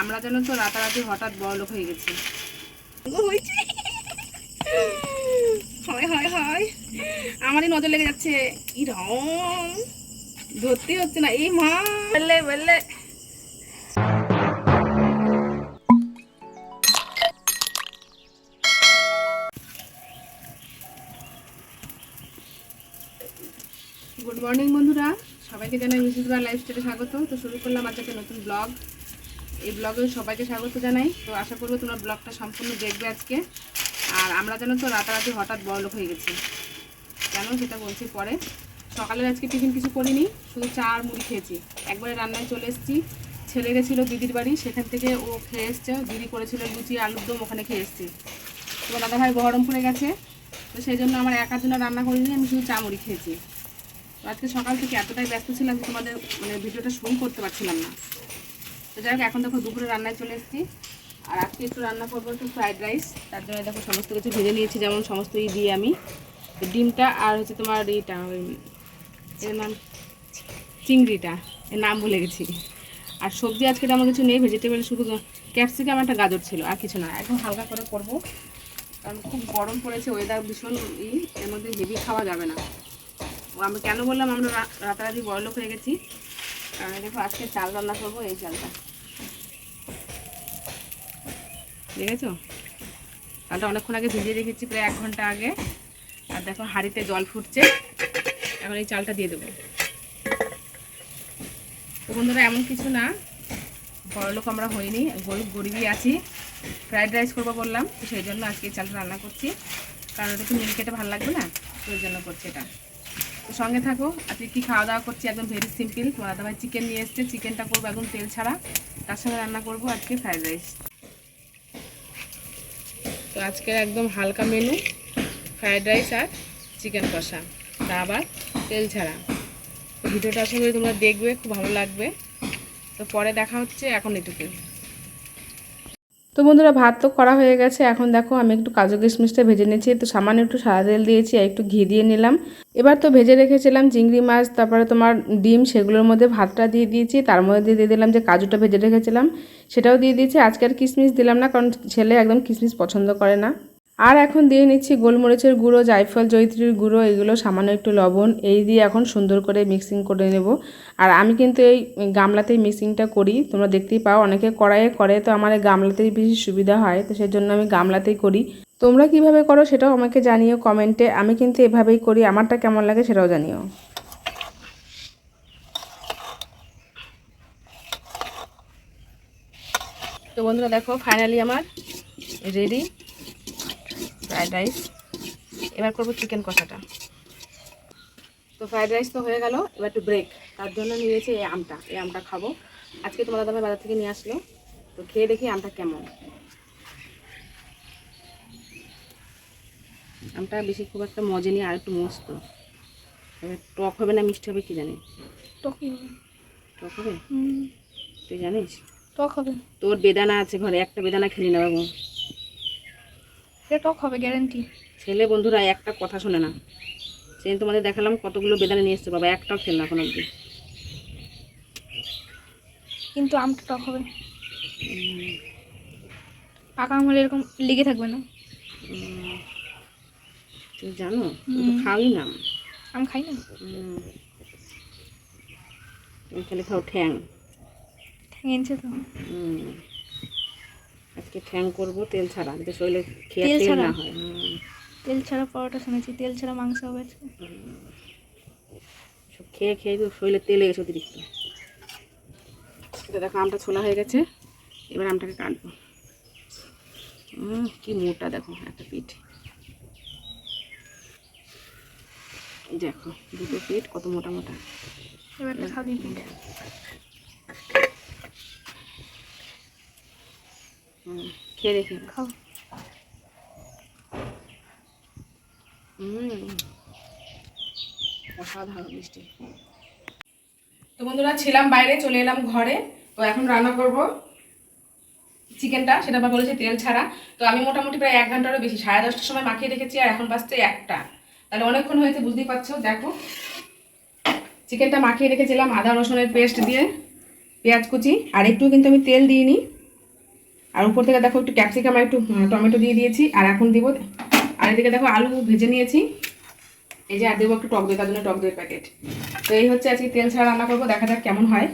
আমরা যেন তো রাতারাতি হঠাৎ বড়লোক হয়ে গেছি। আমারই নজর লেগে যাচ্ছে, ইরম ধরতে হচ্ছে না। এই মা বললে বললে গুড মর্নিং বন্ধুরা, সবাইকে জানাই মিসেস লাইফস্টাইলে স্বাগত। তো শুরু করলাম আজকে নতুন ব্লগ। এই ব্লগে সবাইকে স্বাগত জানাই। তো আশা করবো তোমরা ব্লগটা সম্পূর্ণ দেখবে আজকে। আর আমরা যেন তো রাতারাতি হঠাৎ বড়লোক হয়ে গেছি, কেন সেটা বলছি পরে। সকালের আজকে টিফিন কিছু করিনি, শুধু চা আর মুড়ি খেয়েছি। একবারে রান্নায় চলে এসেছি। ছেলে গেছিলো দিদির বাড়ি, সেখান থেকে ও খেয়ে এসছে। দিদি করেছিল লুচি আলুর দম, ওখানে খেয়ে এসেছি। তোমার দাদাভাই বহরমপুরে গেছে, তো সেই জন্য আমার একার জন্য রান্না করিনি, আমি শুধু চা মুড়ি খেয়েছি। তো আজকে সকাল থেকে এতটাই ব্যস্ত ছিলাম যে তোমাদের ভিডিওটা শুরু করতে পারছিলাম না। তো যাই হোক, এখন দেখো দুপুরে রান্নায় চলে এসেছি। আর আজকে একটু রান্না করবো একটু ফ্রাইড রাইস। তার জন্য দেখো সমস্ত কিছু ভেজে নিয়েছি, যেমন সমস্ত দিয়ে আমি ডিমটা আর হচ্ছে তোমার এইটা এর নাম চিংড়িটা, এর নাম ভুলে গেছি। আর সবজি আজকে তেমন কিছু নেই, ভেজিটেবল শুধু ক্যাপসিকাম একটা গাজর ছিল, আর কিছু না। একদম হালকা করে করবো, কারণ খুব গরম পড়েছে, ওয়েদার ভীষণ এর মধ্যে হেভি খাওয়া যাবে না। আমি কেন বললাম আমরা রাতারাতি বড়লোক হয়ে গেছি, কারণ দেখো আজকে চাল রান্না করবো। এই চালটা দেখেছো, চালটা অনেকক্ষণ আগে ভিজিয়ে রেখেছি, প্রায় 1 ঘন্টা আগে। আর দেখো হাঁড়িতে জল ফুটছে, এখন এই চালটা দিয়ে দেবো। তো বন্ধুরা, এমন কিছু না, বড়লোক আমরা হইনি, গরিবই আছি। ফ্রাইড রাইস করবো বললাম, তো সেই জন্য আজকে এই চালটা রান্না করছি, কারণ এটা তো মিল খেতে ভালো লাগবে না, তো ওই জন্য করছি এটা। তো সঙ্গে থাকো। আজকে কী খাওয়া দাওয়া করছি একদম ভেরি সিম্পল। তোমার দাদাভাই চিকেন নিয়ে এসছে, চিকেনটা করবো একদম তেল ছাড়া, তার সঙ্গে রান্না করবো আজকে ফ্রাইড রাইস। তো আজকের একদম হালকা মেনু, ফ্রাইড রাইস আর চিকেন কষা, তা আবার তেল ছাড়া। তো ভিডিওটা আশা করি তোমরা দেখবে, খুব ভালো লাগবে। তো পরে দেখা হচ্ছে, এখন এটুকু। তো বন্ধুরা, ভাত তো করা হয়ে গেছে। এখন দেখো আমি একটু কাজু কিশমিশটা ভেজে নিয়েছি, তো সামান্য একটু সাদা তেল দিয়েছি আর একটু ঘি দিয়ে নিলাম। এবার তো ভেজে রেখেছিলাম চিংড়ি মাছ, তারপরে তোমার ডিম, সেগুলোর মধ্যে ভাতটা দিয়ে দিয়েছি। তার মধ্যে দিয়ে দিলাম যে কাজুটা ভেজে রেখেছিলাম, সেটাও দিয়ে দিয়েছি। আজকে আর কিশমিশ দিলাম না, কারণ ছেলে একদম কিশমিশ পছন্দ করে না। আর এখন দিয়ে নিচ্ছি গোলমরিচের গুঁড়ো, জায়ফল, জয়িত্রীর গুঁড়ো, এগুলো সামান্য একটু লবণ, এই দিয়ে এখন সুন্দর করে মিক্সিং করে নেব। আর আমি কিন্তু এই গামলাতেই মিক্সিংটা করি, তোমরা দেখতেই পাও। অনেকে কড়াইয়ে করে, তো আমার এই গামলাতেই বেশি সুবিধা হয়, তো সেই জন্য আমি গামলাতেই করি। তোমরা কিভাবে করো সেটাও আমাকে জানিও কমেন্টে। আমি কিন্তু এভাবেই করি, আমারটা কেমন লাগে সেটাও জানিও। তো বন্ধুরা দেখো, ফাইনালি আমার রেডি ফ্রাইড রাইস। এবার করবো চিকেন কষাটা। তো ফ্রাইড রাইস তো হয়ে গেল, এবার একটু ব্রেক, তার জন্য নিয়েছি এই আমটা। এই আমটা খাবো আজকে, তোমার দাদাভাই বাজার থেকে নিয়ে আসলো, তো খেয়ে দেখি আমটা কেমন। আমটা বেশি খুব একটা মজা নিয়ে, আর একটু মস্ত। এবার টক হবে না মিষ্টি হবে কি জানি। টকই হবে। টক হবে? তুই জানিস? টক হবে। তোর বেদানা আছে ঘরে, একটা বেদানা খেলি না বাবু। এটা টক হবে গ্যারান্টি। ছেলে বন্ধুরা একটা কথা শোনে না। সেই তোমাদের দেখালাম কতগুলো বেদানা নিয়ে এসছে, বাবা একটাও খেল না এখন অবধি। কিন্তু আমটা টক হবে, পাকা আম হলে এরকম লেগে থাকবে না। তুমি জানো, তুমি তো খাওই না। আম খাই না। তুমি খালি খাও ঠ্যাং। ঠ্যাং এনেছে তো। আজকে ঠ্যাং করবো তেল ছাড়া, যাতে শরীরে খেয়ে তেল তেল ছাড়া না হয়। তেল ছাড়া পরোটা শুনেছি, তেল ছাড়া মাংস হবে আজকে। সব খেয়ে খেয়ে তো শরীরে তেল লেগেছে অতিরিক্ত। এটা দেখো আমটা ছোলা হয়ে গেছে, এবার আমটাকে কাটবো। কি মোটা দেখো একটা পিঠ, দেখো দুটো পিঠ কত মোটা মোটা। এবার খাও দিন। খেয়ে দেখি খাও। অসাধারণ মিষ্টি। তো বন্ধুরা, ছিলাম বাইরে, চলে এলাম ঘরে। তো এখন রান্না করব চিকেনটা, সেটা আবার বলেছে তেল ছাড়া। তো আমি মোটামুটি প্রায় 1 ঘন্টারও বেশি, 10:30টার সময় মাখিয়ে রেখেছি, আর এখন বাজছে 1টা, তাহলে অনেকক্ষণ হয়েছে, বুঝতেই পারছো। দেখো চিকেনটা মাখিয়ে রেখেছিলাম আদা রসুনের পেস্ট দিয়ে, পেঁয়াজ কুচি, আর একটু কিন্তু আমি তেল দিইনি, আর উপর থেকে দেখো একটু ক্যাপসিকাম আর একটু টমেটো দিয়ে দিয়েছি। আর এখন দিব, আর এদিকে দেখো আলু ভেজে নিয়েছি। এই যে আর দেবো একটু টক দই, তার জন্য টক দইয়ের প্যাকেট। তো এই হচ্ছে আজকে তেল ছাড়া রান্না করবো, দেখা যাক কেমন হয়।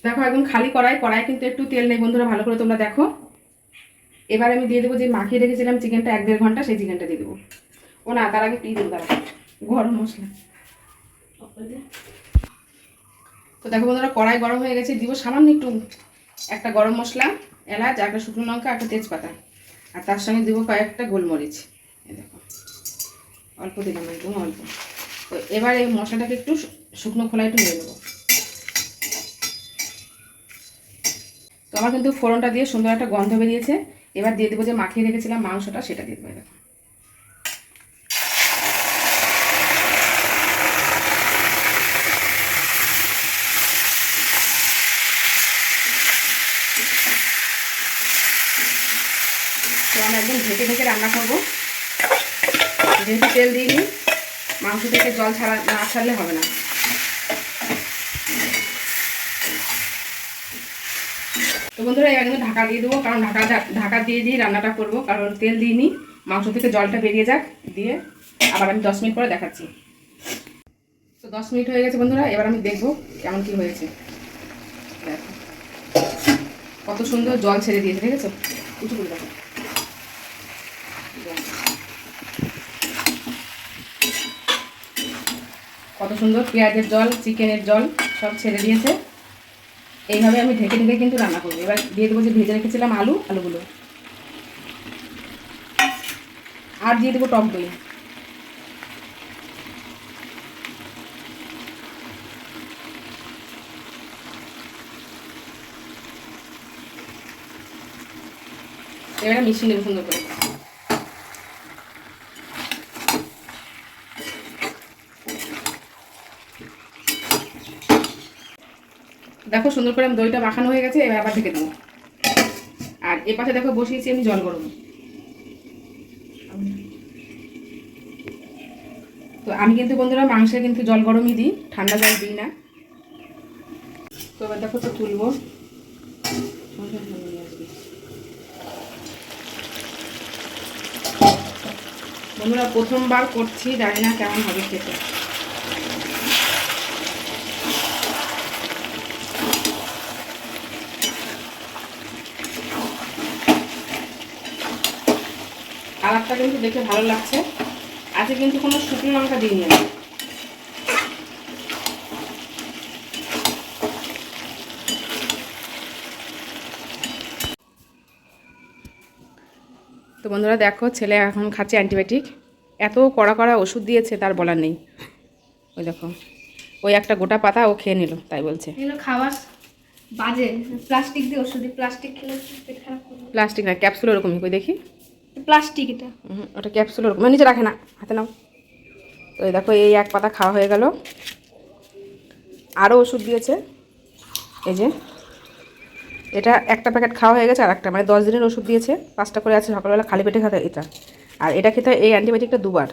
দেখো একদম খালি কড়াই কিন্তু একটু তেল নেই বন্ধুরা, ভালো করে তোমরা দেখো। এবার আমি দিয়ে দেবো যে মাখিয়ে রেখেছিলাম চিকেনটা 1-1.5 ঘন্টা, সেই চিকেনটা দিয়ে দেবো। ও না, তার আগে দেবো, তার আগে গরম মশলা। তো দেখো বন্ধুরা কড়াই গরম হয়ে গেছে, দিব সামান্য একটু একটা গরম মশলা, এলাচ, একটা শুকনো লঙ্কা, একটা তেজপাতা, আর তার সঙ্গে দেবো কয়েকটা গোলমরিচ। এই দেখো অল্প দিলাম, একদম অল্প। তো এবার এই মশলাটাকে একটু শুকনো খোলায় একটু নিয়ে নেবো। তো আমার কিন্তু ফোড়নটা দিয়ে সুন্দর একটা গন্ধ বেরিয়েছে। এবার দিয়ে দেবো যে মাখিয়ে রেখেছিলাম মাংসটা, সেটা দিয়ে দেবো। দেখো তো আমি একদম ঢেকে রান্না করবো, যেহেতু তেল দিইনি, মাংস থেকে জল না ছাড়লে হবে না। তো বন্ধুরা এবার কিন্তু ঢাকা দিয়ে দেবো, কারণ ঢাকা দিয়ে রান্নাটা করবো, কারণ তেল দিইনি, মাংস থেকে জলটা বেরিয়ে যাক। দিয়ে আবার আমি 10 মিনিট পরে দেখাচ্ছি। তো 10 মিনিট হয়ে গেছে বন্ধুরা, এবার আমি দেখবো কেমন কি হয়েছে। দেখো কত সুন্দর জল ছেড়ে দিয়েছে, ঠিক আছে? উঁচু করে দেখো, কত সুন্দর পেঁয়াজের জল, চিকেনের জল সব ছেড়ে দিয়েছে। এইভাবে আমি ঢেকে কিন্তু রান্না করবো। এবার দিয়ে দেবো যে ভেজে রেখেছিলাম আলুগুলো, আর দিয়ে দেবো টক দই। এবারে মিশিয়ে নেবো সুন্দর করে। দেখো সুন্দর করে আমি দইটা মাখানো হয়ে গেছে, এবার আবার ঢেকে দেবো। আর এ পাশে দেখো বসিয়েছি আমি জল গরম। তো আমি কিন্তু বন্ধুরা মাংসে কিন্তু জল গরমই দিই, ঠান্ডা জল দিই না। তো এবার দেখো তো তুলবো। বন্ধুরা প্রথমবার করছি, জানি না কেমন হবে খেতে। কালারটা কিন্তু দেখে ভালো লাগছে। আজকে কিন্তু কোনো শুকনো লঙ্কা দিইনি আমি। তো বন্ধুরা দেখো ছেলে এখন খাচ্ছে অ্যান্টিবায়োটিক, এত কড়া ওষুধ দিয়েছে তার বলার নেই। ওই দেখো ওই একটা গোটা পাতা ও খেয়ে নিল, তাই বলছে। এগুলো খাবার বাজে, প্লাস্টিক দিয়ে ওষুধ, প্লাস্টিক খেলে পেট খারাপ করবে। প্লাস্টিক না, ক্যাপসুল ওরকমই, কই দেখি। প্লাস্টিক এটা, ওটা ক্যাপসুল ওরকম, মানে নিচে রাখে না, হাতে নাও। তো এই দেখো এই এক পাতা খাওয়া হয়ে গেল। আরও ওষুধ দিয়েছে, এই যে এটা একটা প্যাকেট খাওয়া হয়ে গেছে, আর একটা মানে 10 দিনের ওষুধ দিয়েছে, 5টা করে আছে, সকালবেলা খালি পেটে খেতে এটা। আর এটা খেতে হয়, এই অ্যান্টিবায়োটিকটা 2বার,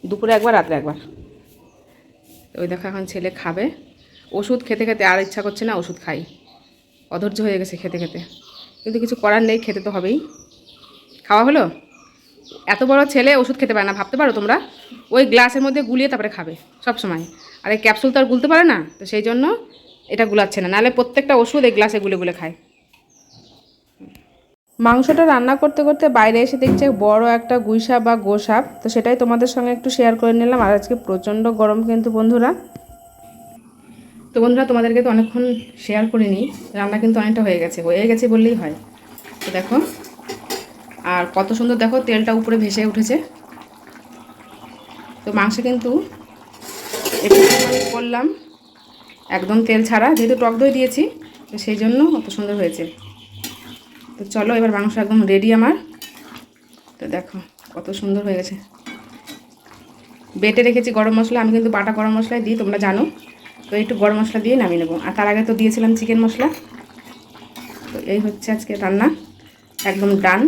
দুপুরে একবার, রাত্রে একবার। ওই দেখো এখন ছেলে খাবে। ওষুধ খেতে আর ইচ্ছা করছে না, ওষুধ খাই, অধৈর্য হয়ে গেছে খেতে কিন্তু কিছু করার নেই, খেতে তো হবেই। খাওয়া হলো। এত বড় ছেলে ওষুধ খেতে পারে না, ভাবতে পারো তোমরা? ওই গ্লাসের মধ্যে গুলিয়ে তারপরে খাবে সব সময়। আর এই ক্যাপসুল তো আর গুলতে পারে না, তো সেই জন্য এটা গুলাচ্ছে না, নাহলে প্রত্যেকটা ওষুধ এই গ্লাসে গুলে খায়। মাংসটা রান্না করতে করতে বাইরে এসে দেখছে বড় একটা গুইসাপ বা গোসাপ, তো সেটাই তোমাদের সঙ্গে একটু শেয়ার করে নিলাম। আর আজকে প্রচণ্ড গরম কিন্তু বন্ধুরা। তো বন্ধুরা তোমাদেরকে তো অনেকক্ষণ শেয়ার করে নিই, রান্না কিন্তু অনেকটা হয়ে গেছে বললেই হয়। তো দেখো আর কত সুন্দর দেখো তেলটা উপরে ভেসে উঠেছে। তো মাংস কিন্তু একটু করলাম একদম তেল ছাড়া, যেহেতু টক দই দিয়েছি, তো সেই জন্য অত সুন্দর হয়েছে। তো চলো এবার মাংস একদম রেডি আমার। তো দেখো কত সুন্দর হয়ে গেছে। বেটে রেখেছি গরম মশলা, আমি কিন্তু বাটা গরম মশলাই দিই, তোমরা জানো। তো একটু গরম মশলা দিয়ে নামিয়ে নেবো। আর তার আগে তো দিয়েছিলাম চিকেন মশলা। তো এই হচ্ছে আজকে রান্না, একদম ডান।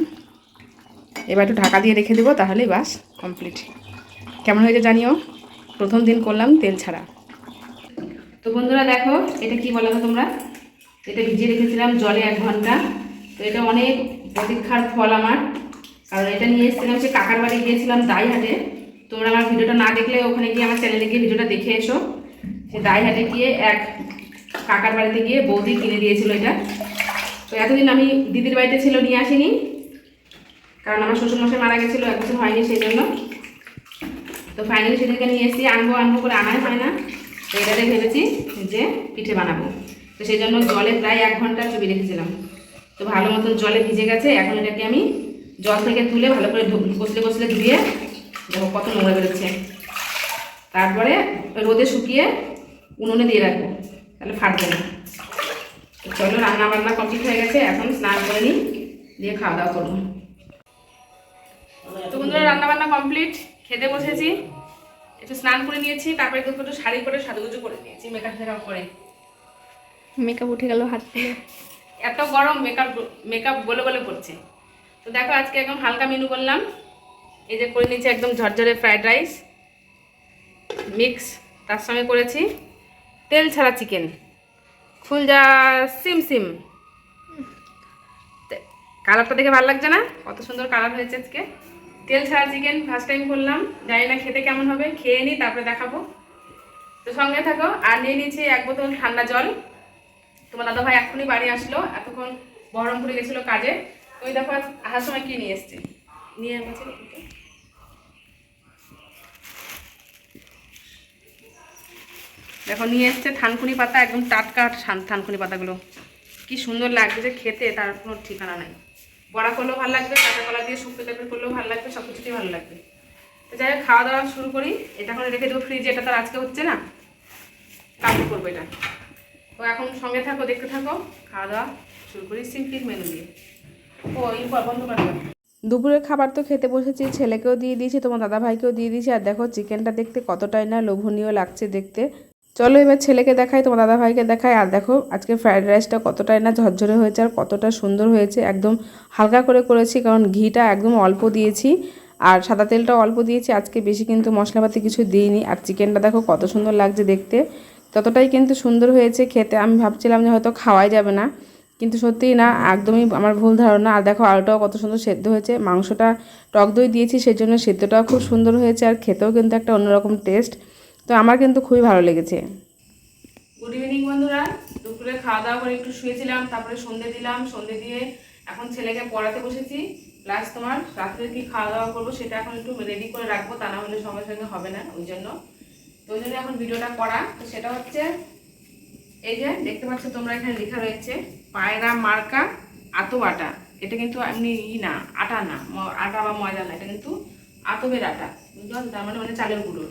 এবার একটু ঢাকা দিয়ে রেখে দেবো, তাহলেই বাস কমপ্লিট। কেমন হয়েছে জানিও, প্রথম দিন করলাম তেল ছাড়া। তো বন্ধুরা দেখো এটা কি বলো তো তোমরা, এটা ভিজিয়ে রেখেছিলাম জলে 1 ঘন্টা। তো এটা অনেক প্রতীক্ষার ফল আমার, কারণ এটা নিয়ে এসেছিলাম সে কাকার বাড়ি গিয়েছিলাম দাইহাটে। তোমরা আমার ভিডিওটা না দেখলে ওখানে গিয়ে আমার চ্যানেলে গিয়ে ভিডিওটা দেখে এসো। সে দাইহাটে গিয়ে এক কাকার বাড়িতে গিয়ে বৌদি কিনে দিয়েছিল এটা। তো এতদিন আমি দিদির বাড়িতে ছিল, নিয়ে আসিনি, কারণ আমার শ্বশুরমশাই মারা গেছিলো, 1 বছর হয়নি সেই জন্য। তো ফাইনালি সেদিনকে নিয়ে এসেছি, আনবো করে আনাই হয় না। তো এটাতে ভেবেছি যে পিঠে বানাবো। তো সেই জন্য জলে প্রায় 1 ঘন্টা চুবিয়ে রেখেছিলাম। তো ভালো মতন জলে ভিজে গেছে। এখন এটাকে আমি জল থেকে তুলে ভালো করে কষলে ধুয়ে, দেখো কত নোংরা বেরোচ্ছে। তারপরে রোদে শুকিয়ে উনুনে দিয়ে রাখবো, তাহলে ফাটবে না। তো চলো, রান্না বান্না কমপ্লিট হয়ে গেছে, এখন স্নান করে নিই, দিয়ে খাওয়া দাওয়া করবো। তো বন্ধুরা রান্না বান্না কমপ্লিট, খেতে বসেছি, একটু স্নান করে নিয়েছি, তারপরে একটু শাড়ি পরে সাজুগুজু করে নিয়েছি, মেকআপ করে। মেকআপ উঠে গেল হাত থেকে। এত গরম, মেকআপ বলে পড়ছে। তো দেখো আজকে একদম হালকা মেনু করলাম। এই যে করে নিয়েছি একদম ঝরঝরে ফ্রাইড রাইস মিক্স, তার সঙ্গে করেছি তেল ছাড়া চিকেন, ফুলজা সিম। কালারটা দেখে ভালো লাগছে না? কত সুন্দর কালার হয়েছে আজকে। তেল ছাড়া চিকেন ফার্স্ট টাইম করলাম, জানি না খেতে কেমন হবে, খেয়ে নিই তারপরে দেখাবো। তো সঙ্গে থাকো। আর নিয়ে নিয়েছি 1 বোতল ঠান্ডা জল। তোমার দাদা ভাই এখনই বাড়ি আসলো, এতক্ষণ বহরমপুরে গেছিলো কাজে। ওই দেখো আসার সময় কি নিয়ে এসছে, নিয়ে গেছে দেখো, নিয়ে এসছে থানকুনি পাতা, একদম টাটকা থানকুনি পাতাগুলো। কি সুন্দর লাগছে যে খেতে, তার কোনো ঠিকানা নাই। বড়া করলেও ভালো লাগবে, কাঁচা কলা দিয়ে শুক্তো টাইপের করলেও ভালো লাগবে, সব কিছুতেই ভালো লাগবে। তো যাই হোক, খাওয়া দাওয়া শুরু করি। এটা এখন রেখে দেবো ফ্রিজে, এটা তো আজকে হচ্ছে না, কালকে করবো এটা। তো এখন সঙ্গে থাকো, দেখতে থাকো, খাওয়া দাওয়া শুরু করি সিম্পল মেনু দিয়ে। বন্ধ করে দাও। দুপুরের খাবার তো খেতে বসেছি, ছেলেকেও দিয়ে দিয়েছি, তোমার দাদা ভাইকেও দিয়ে দিয়েছি। আর দেখো চিকেনটা দেখতে কতটাই না লোভনীয় লাগছে দেখতে। চলো এবার ছেলেকে দেখাই, তোমার দাদা ভাইকে দেখাই। আর দেখো আজকে ফ্রাইড রাইসটা কতটাই না ঝরঝরে হয়েছে আর কতটা সুন্দর হয়েছে। একদম হালকা করে করেছি, কারণ ঘিটা একদম অল্প দিয়েছি আর সাদা তেলটাও অল্প দিয়েছি। আজকে বেশি কিন্তু মশলাপাতি কিছু দিইনি। আর চিকেনটা দেখো কত সুন্দর লাগছে দেখতে, ততটাই কিন্তু সুন্দর হয়েছে খেতে। আমি ভাবছিলাম যে হয়তো খাওয়াই যাবে না, কিন্তু সত্যিই না, একদমই আমার ভুল ধারণা। আর দেখো আলুটাও কত সুন্দর সেদ্ধ হয়েছে, মাংসটা টক দই দিয়েছি সেই জন্য সেদ্ধটাও খুব সুন্দর হয়েছে, আর খেতেও কিন্তু একটা অন্যরকম টেস্ট। তো আমার কিন্তু খুবই ভালো লেগেছে। গুড ইভিনিং বন্ধুরা, দুপুরে খাওয়া দাওয়া করে একটু শুয়েছিলাম, তারপরে সন্ধে দিলাম, সন্ধে দিয়ে এখন ছেলেকে পড়াতে বসেছি। প্লাস তোমার রাত্রে কি খাওয়া দাওয়া করবো সেটা এখন একটু রেডি করে রাখবো, তা না হলে সঙ্গে সঙ্গে হবে না, ওই জন্য এখন ভিডিওটা করা। তো সেটা হচ্ছে এই যে দেখতে পাচ্ছ তোমরা, এখানে লেখা রয়েছে পায়রা মার্কা আতো আটা। এটা কিন্তু এমনি না, আটা না, আটা বা ময়দা না, এটা কিন্তু আতবের আটা, বুঝতে পারছো? তার মানে চালের গুঁড়ো।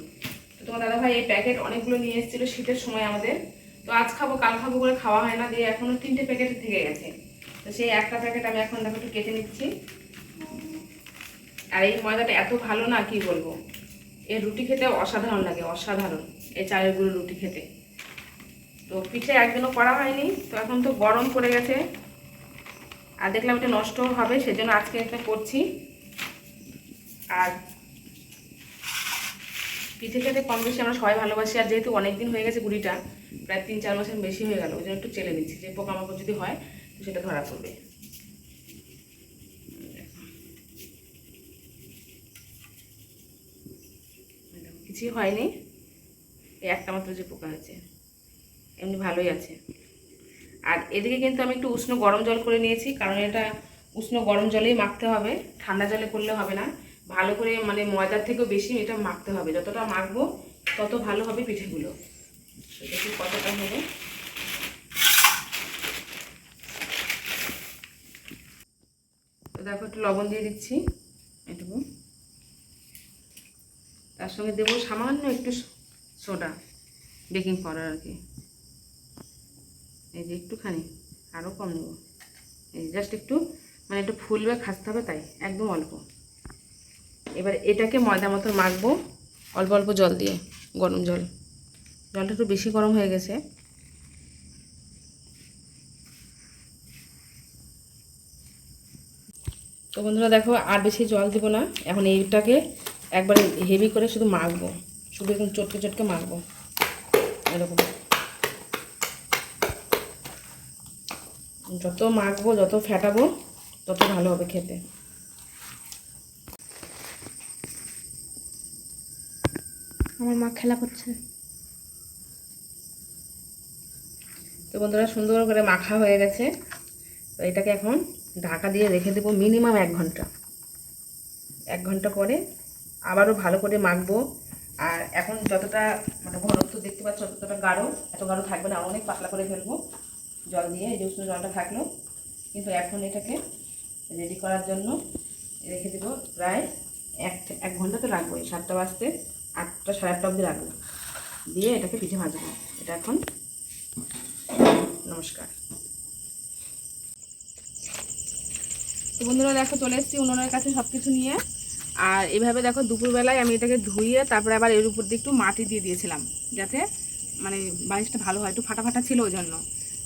তো তোমার দাদা ভাই এই প্যাকেট অনেকগুলো নিয়ে এসেছিলো শীতের সময় আমাদের। তো আজ খাবো কাল খাবো করে খাওয়া হয় না, দিয়ে এখনো 3টে প্যাকেট থেকে গেছে। তো সেই একটা প্যাকেট আমি এখন দেখো একটু কেটে নিচ্ছি। আর এই ময়দাটা এত ভালো না, কি বলবো, এর রুটি খেতে অসাধারণ লাগে, অসাধারণ এই চালের গুঁড়ো রুটি খেতে। তো পিঠে একদিনও করা হয়নি, তো এখন তো গরম পড়ে গেছে আর দেখলাম এটা নষ্ট হবে, সেজন্য আজকে এটা করছি। আর পিঠে খেতে কম বেশি আমরা সবাই ভালোবাসি, আর যেহেতু অনেক দিন হয়ে গেছে গুড়িটা, প্রায় 3-4 বছর বেশি হয়ে গেল, ওই জন্য একটু চেলে নিচ্ছি, যে পোকামাকড় যদি হয় তো সেটা ধরা পড়বে। কিছুই হয়নি, এই একটা মাত্র যে পোকা হয়েছে, এমনি ভালোই আছে। আর এদিকে কিন্তু আমি একটু উষ্ণ গরম জল করে নিয়েছি, কারণ এটা উষ্ণ গরম জলেই মাখতে হবে, ঠান্ডা জলে করলে হবে না। ভালো করে মানে ময়দার থেকেও বেশি এটা মাখতে হবে, যতটা মাখবো তত ভালো হবে পিঠেগুলো। দেখি কতটা হবে। তো দেখো একটু লবণ দিয়ে দিচ্ছি এটুকু, তার সঙ্গে দেবো সামান্য একটু সোডা, বেকিং পাউডার আর কি, এই যে একটুখানি, আরও কম নেব, এই জাস্ট একটু, মানে একটু ফুলবে খাসতে হবে তাই, একদম অল্প। এবার এটাকে ময়দা মতো মাখবো অল্প অল্প জল দিয়ে, গরম জল, জলটা একটু বেশি গরম হয়ে গেছে। তো বন্ধুরা দেখো আর বেশি জল দিব না, এখন এইটাকে একবারে হেভি করে শুধু মাখবো, শুধু এরকম চটকে চটকে মাখবো এরকম। যত মাখবো যত ফেটাবো তত ভালো হবে খেতে। আমার মা খেলা করছে। তো বন্ধুরা সুন্দর করে মাখা হয়ে গেছে। তো এটাকে এখন ঢাকা দিয়ে রেখে দেবো মিনিমাম 1 ঘন্টা। 1 ঘন্টা পরে আবারও ভালো করে মাখবো। আর এখন যতটা মানে ঘনত্ব দেখতে পাচ্ছ ততটা গাঢ়, এত গাঢ় থাকবে না, অনেক পাতলা করে ফেলবো জল দিয়ে। এই যে উষ্ণ জলটা থাকলো, কিন্তু এখন এটাকে রেডি করার জন্য রেখে দেবো প্রায় 1 ঘন্টা তো রাখবো। 7টা বাজতে 8টা সাড়ে 8টা অবধি রাখবো, দিয়ে এটাকে পিঠে ভাজবো। এটা এখন নমস্কার। তো বন্ধুরা দেখো চলে এসেছি উনুনের কাছে সব কিছু নিয়ে। আর এভাবে দেখো দুপুরবেলায় আমি এটাকে ধুইয়ে তারপরে আবার এর উপর দিয়ে একটু মাটি দিয়ে দিয়েছিলাম, যাতে মানে বালিশটা ভালো হয়। একটু ফাটা ফাটা ছিল ওই জন্য।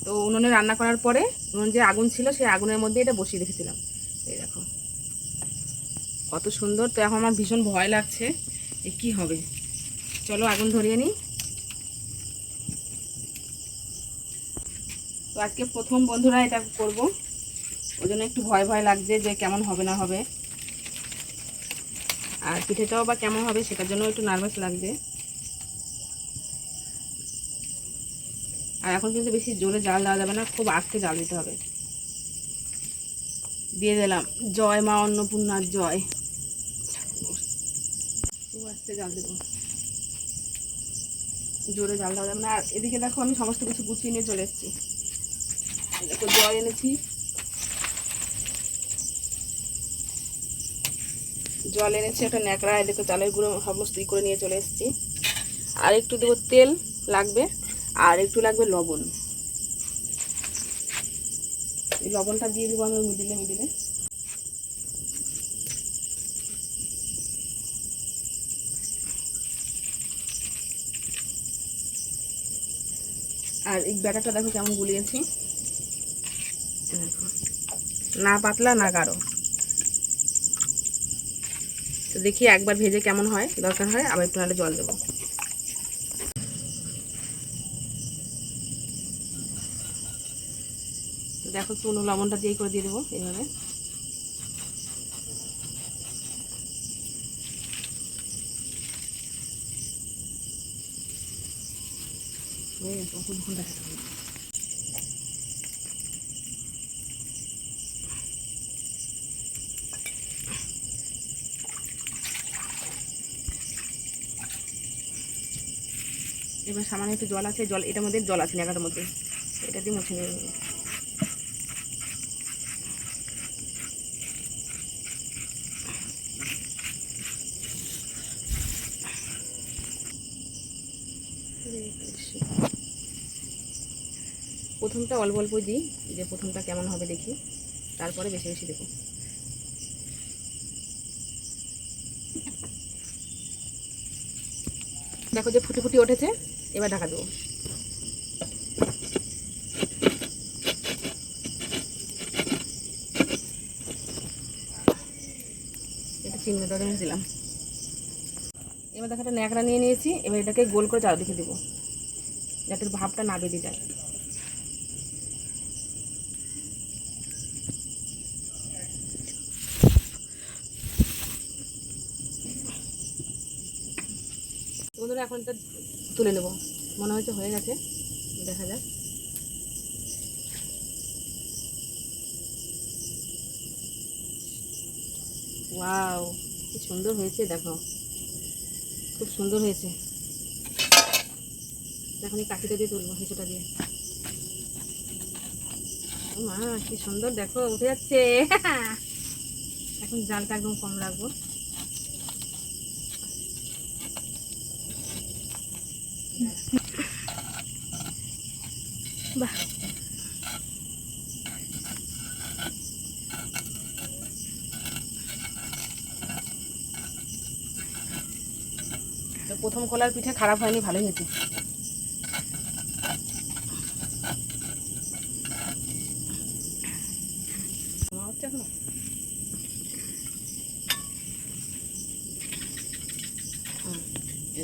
তো উনুনে রান্না করার পরে উনুন যে আগুন ছিল সেই আগুনের মধ্যে এটা বসিয়ে রেখেছিলাম। এই দেখো কত সুন্দর। তো এখন আমার ভীষণ ভয় লাগছে এ কী হবে। চলো আগুন ধরিয়ে নিই। তো আজকে প্রথম বন্ধুরা এটা করব, ওই জন্য একটু ভয় ভয় লাগছে যে কেমন হবে না হবে, আর পিঠেটাও বা কেমন হবে সেটার জন্য একটু নার্ভাস লাগবে। আর এখন কিন্তু বেশি জোরে জাল দেওয়া যাবে না, খুব আস্তে জাল দিতে হবে। দিয়ে দিলাম জয় মা অন্নপূর্ণার জয়, খুব আস্তে জাল দেবো, জোরে জাল দেওয়া যাবে না। আর এদিকে দেখো আমি সমস্ত কিছু গুছিয়ে নিয়ে চলে এসেছি। দেখো জল এনেছি, জল এনেছি একটা ন্যাকড়া, এদিকে চালের গুঁড়ো সমস্ত করে নিয়ে চলে এসেছি। আর একটু দেবো তেল লাগবে, আর একটু লাগবে লবণ। এই লবণটা দিয়ে দেবো আমি মিডিলে মিডিলে। আর এই ব্যাটারটা দেখো কেমন গুলিয়েছি, দেখো না পাতলা না গাঢ়। তো দেখি একবার ভেজে কেমন হয়, দরকার হয় আবার একটু নাহলে জল দেবো। দেখো চুনো লবণটা দিয়ে করে দিয়ে দেবো এইভাবে। এবার সামান্য একটু জল আছে, জল এটার মধ্যে জল আছে ন্যাকড়ার মধ্যে, এটা দিয়ে মুছে নেব। প্রথমটা অল্প অল্প দিই, যে প্রথমটা কেমন হবে দেখি, তারপরে বেশি বেশি দেবো। দেখো যে ফুটি ফুটি উঠেছে, এবার ঢাকা দেবো। এটা চিনি দরকার দিলাম। এবার দেখো একটা ন্যাকড়া নিয়ে নিয়েছি, এবার এটাকে গোল করে চারদিকে দেবো যাতে ভাবটা না বেরিয়ে যায়। বন্ধুরা এখন এটা তুলে নেব, মনে হচ্ছে হয়ে গেছে, দেখা যাক। ওয়াও কি সুন্দর হয়েছে, দেখো খুব সুন্দর হয়েছে। এখন এই কাঠিটা দিয়ে তুলবো, হিঁচোটা দিয়ে। মা কি সুন্দর দেখো উঠে যাচ্ছে। এখন জালটা একদম কম রাখবো। বাহ প্রথম খোলার পিঠে খারাপ হয়নি, ভালোই হয়েছে। হচ্ছে এখনো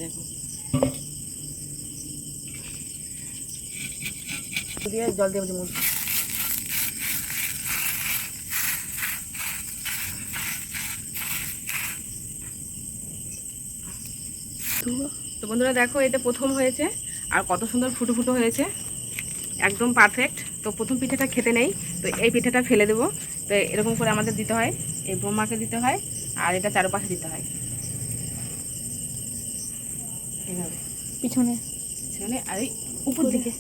দেখো দিয়ে জল দিয়ে মুখ তো বন্ধুরা দেখো, এটা প্রথম হয়েছে আর কত সুন্দর ফুটো ফুটো হয়েছে, একদম পারফেক্ট। তো প্রথম পিঠেটা খেতে নেই, তো এই পিঠেটা ফেলে দেবো। তো এরকম করে আমাদের দিতে হয়, এই ব্রহ্মাকে দিতে হয়, আর এটা চারপাশে দিতে হয় এইভাবে, পিছনে পিছনে আর এই উপর দিকে।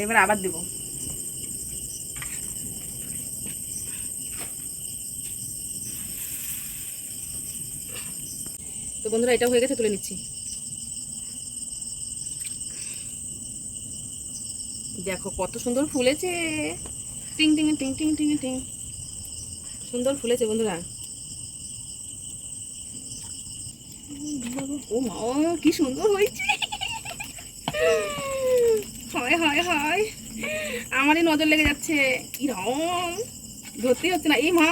এবার আবার দেবো। তো বন্ধুরা এটা হয়ে গেছে, তুলে নিচ্ছি। দেখো কত সুন্দর ফুলেছে, টিং টিং টিং টিং টিং টিং, সুন্দর ফুলেছে বন্ধুরা। ও মা, কি সুন্দর হয়েছে, হয় হয় হয়, আমারই নজর লেগে যাচ্ছে। কিরম ধরতেই হচ্ছে না, এই মা,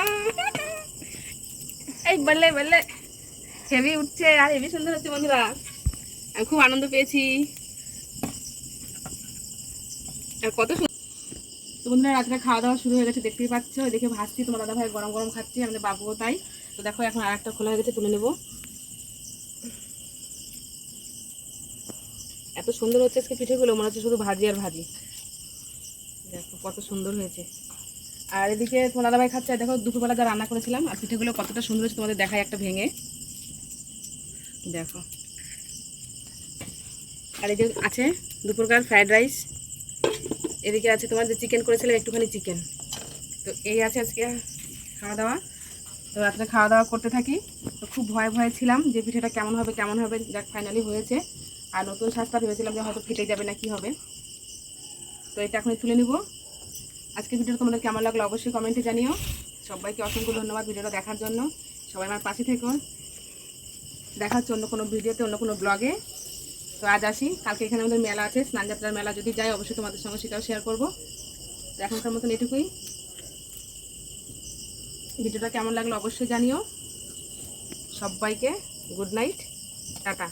এই বললে বললে হেভি উঠছে আর হেভি সুন্দর হচ্ছে বন্ধুরা, আমি খুব আনন্দ পেয়েছি। আর কত সুন্দর। তো বন্ধুরা রাত্রে খাওয়া দাওয়া শুরু হয়ে গেছে, দেখতেই পাচ্ছ, দেখে ভাজছি, তোমার দাদা ভাই গরম গরম খাচ্ছি, আমাদের বাবুও তাই। তো দেখো এখন আর একটা খোলা হয়ে গেছে, তুলে নেবো। এত সুন্দর হচ্ছে আজকে পিঠেগুলো, মনে হচ্ছে শুধু ভাজি আর ভাজি। দেখো কত সুন্দর হয়েছে। আর এদিকে তোমার দাদা ভাই খাচ্ছে, আর দেখো দুপুরবেলা যা রান্না করেছিলাম, আর পিঠেগুলো কতটা সুন্দর হচ্ছে তোমাদের দেখায় একটা ভেঙে। দেখো, আর এই যে আছে দুপুরকার ফ্রাইড রাইস, এদিকে আছে তোমার যে চিকেন করেছিলাম একটুখানি চিকেন। তো এই আছে আজকে খাওয়া দাওয়া। তো রাত্রে খাওয়া দাওয়া করতে থাকি। তো খুব ভয়ে ভয়ে ছিলাম যে পিঠেটা কেমন হবে কেমন হবে, যাক ফাইনালি হয়েছে। আর নতুন শাস্তা ভেবেছিলাম যে হয়তো ফেটে যাবে না কি হবে। তো এটা এখন তুলে নিব। আজকে ভিডিওটা তোমাদের কেমন লাগলো অবশ্যই কমেন্টে জানিও। সবাইকে অসংখ্য ধন্যবাদ ভিডিওটা দেখার জন্য। সবাই আমার পাশে থেকো। দেখা হচ্ছে অন্য কোনো ভিডিওতে, অন্য কোনো ব্লগে। তো আজ আসি, কালকে এখানে আমাদের মেলা আছে, স্নানযাত্রার মেলা, যদি যাই অবশ্যই তোমাদের সঙ্গে সেটাও শেয়ার করবো। তো এখনকার মতন এটুকুই। ভিডিওটা কেমন লাগলো অবশ্যই জানিও। সবাইকে গুড নাইট, টাটা।